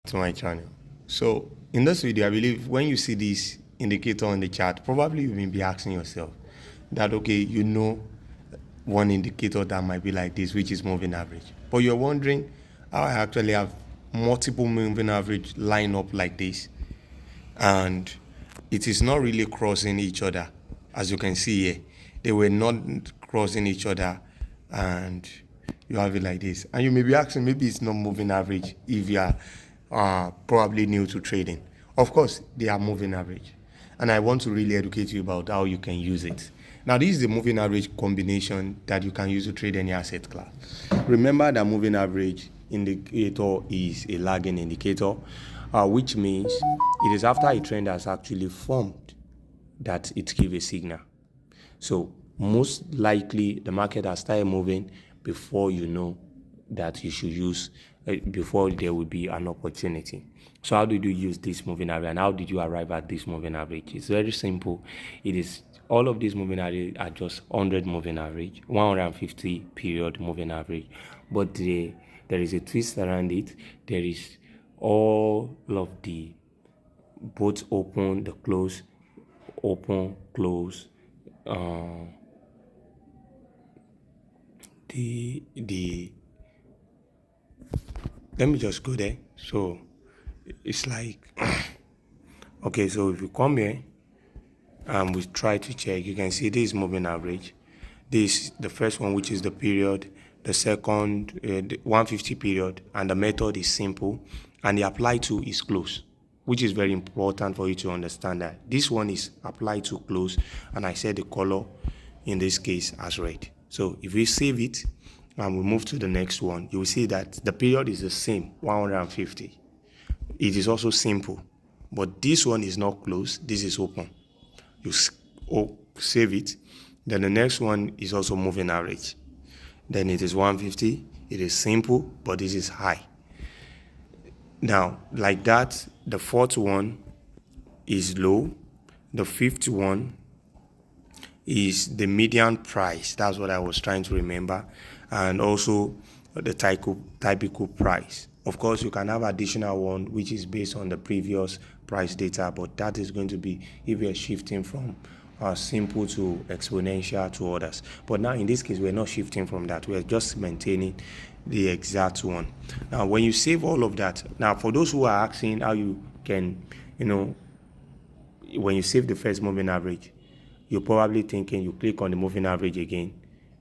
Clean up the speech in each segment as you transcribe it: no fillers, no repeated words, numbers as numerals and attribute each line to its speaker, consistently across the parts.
Speaker 1: to my channel. So in this video, I believe when you see this indicator on the chart, probably you may be asking yourself that, okay, you know one indicator that might be like this, which is moving average, but you're wondering how I actually have multiple moving average line up like this, and it is not really crossing each other. As you can see here, they were not crossing each other, and you have it like this. And you may be asking, maybe it's not moving average if you are probably new to trading. Of course, they are moving average, and I want to really educate you about how you can use it. Now, this is the moving average combination that you can use to trade any asset class. Remember that moving average indicator is a lagging indicator, which means it is after a trend has actually formed that it gives a signal. So most likely the market has started moving before you know that you should use, before there will be an opportunity. So how did you use this moving average, and how did you arrive at this moving average? It's very simple. It is all of these moving average are just 100 moving average, 150 period moving average, but there is a twist around it. There is all of the both open, the close, open, close, let me just go there. So it's like okay, so if you come here and we try to check, you can see this moving average. This the first one, which is the period, the second the 150 period, and the method is simple, and the apply to is close, which is very important for you to understand that this one is applied to close, and I said the color in this case as red. So if we save it and we move to the next one, you will see that the period is the same, 150. It is also simple, but this one is not close, this is open. You save it. Then the next one is also moving average. Then it is 150. It is simple, but this is high. Now, like that, the fourth one is low. The fifth one is the median price. That's what I was trying to remember. And also the typical price. Of course, you can have additional one, which is based on the previous price data, but that is going to be if you're shifting from simple to exponential to others. But now in this case, we're not shifting from that. We're just maintaining the exact one. Now, when you save all of that, now for those who are asking how you can, when you save the first moving average, you're probably thinking you click on the moving average again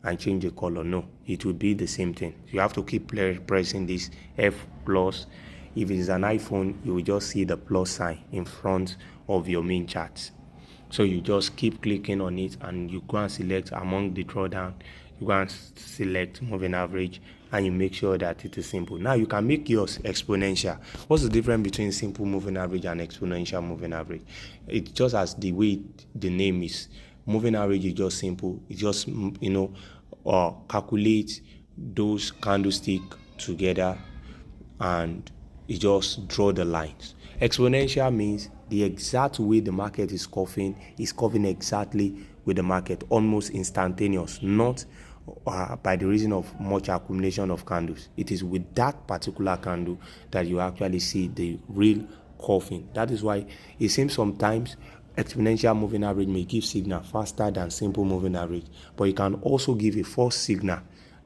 Speaker 1: and change the color. No, it will be the same thing. You have to keep pressing this F plus. If it is an iPhone, you will just see the plus sign in front of your main chart. So you just keep clicking on it, and you go and select among the drawdown. You go and select moving average, and you make sure that it is simple. Now you can make yours exponential. What's the difference between simple moving average and exponential moving average? It's just as the way the name is. Moving average is just simple. It just calculate those candlestick together, and it just draw the lines. Exponential means the exact way the market is curving exactly with the market, almost instantaneous, not by the reason of much accumulation of candles. It is with that particular candle that you actually see the real curving. That is why it seems sometimes exponential moving average may give signal faster than simple moving average, but it can also give a false signal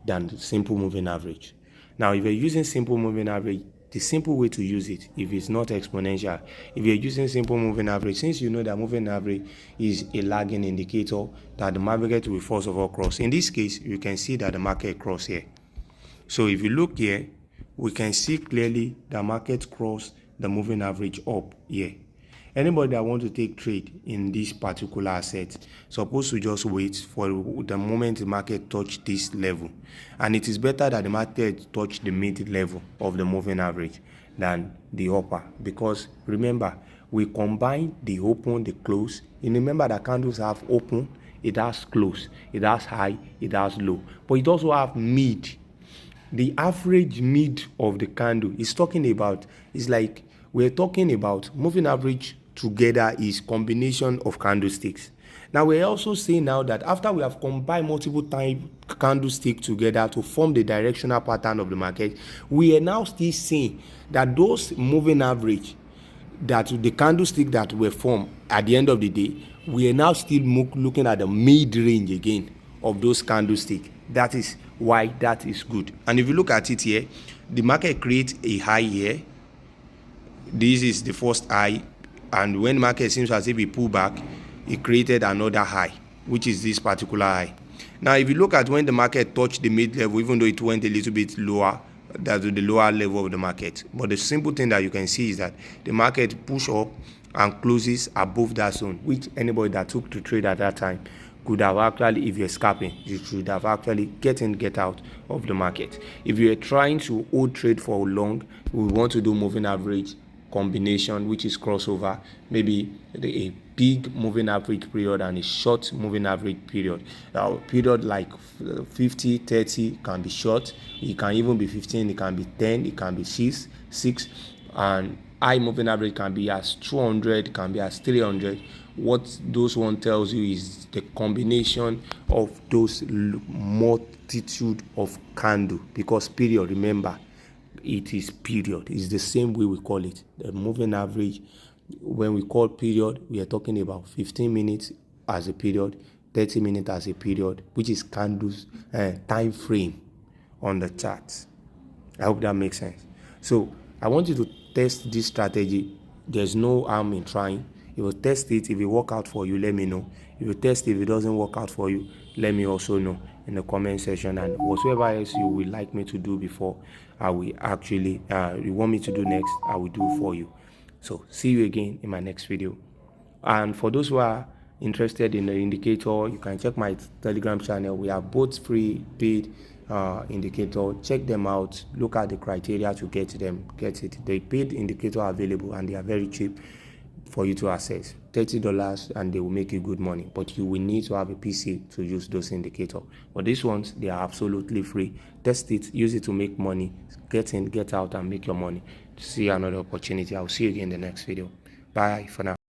Speaker 1: than simple moving average. Now, if you're using simple moving average, the simple way to use it, if it's not exponential, if you're using simple moving average, since you know that moving average is a lagging indicator that the market will first of all cross. In this case, you can see that the market cross here. So if you look here, we can see clearly the market cross the moving average up here. Anybody that want to take trade in this particular asset supposed to just wait for the moment the market touch this level, and it is better that the market touch the mid level of the moving average than the upper, because remember, we combine the open, the close. And remember that candles have open, it has close, it has high, it has low, but it also have mid. The average mid of the candle is talking about, is like we're talking about moving average together is combination of candlesticks. Now we're also seeing now that after we have combined multiple time candlesticks together to form the directional pattern of the market, we are now still seeing that those moving average, that the candlestick that were formed at the end of the day, we are now still looking at the mid-range again of those candlesticks. That is why that is good. And if you look at it here, the market creates a high here. This is the first high, and when market seems as if it pulled back, it created another high, which is this particular high. Now if you look at when the market touched the mid level, even though it went a little bit lower, that's the lower level of the market, but the simple thing that you can see is that the market push up and closes above that zone, which anybody that took the trade at that time could have actually, if you're scalping, you should have actually get in, get out of the market. If you're trying to hold trade for long, we want to do moving average combination, which is crossover, maybe a big moving average period and a short moving average period. Period like 50, 30 can be short, it can even be 15, it can be 10, it can be 6, and high moving average can be as 200, can be as 300. What those one tells you is the combination of those multitude of candle, because period, remember, it is period. It's the same way we call it, the moving average. When we call period, we are talking about 15 minutes as a period, 30 minutes as a period, which is candles time frame on the chart. I hope that makes sense. So I want you to test this strategy. There's no harm in trying. If you test it, if it work out for you, let me know. If you test it, if it doesn't work out for you, let me also know in the comment section. And whatsoever else you would like me to do before, I will actually you want me to do next, I will do for you. So see you again in my next video. And for those who are interested in the indicator, you can check my Telegram channel. We have both free, paid indicator. Check them out, look at the criteria to get it. The paid indicator are available and they are very cheap for you to access. $30 and they will make you good money, but you will need to have a PC to use those indicators. But these ones, they are absolutely free. Test it, use it to make money, get in, get out, and make your money. See another opportunity. I'll see you again in the next video. Bye for now.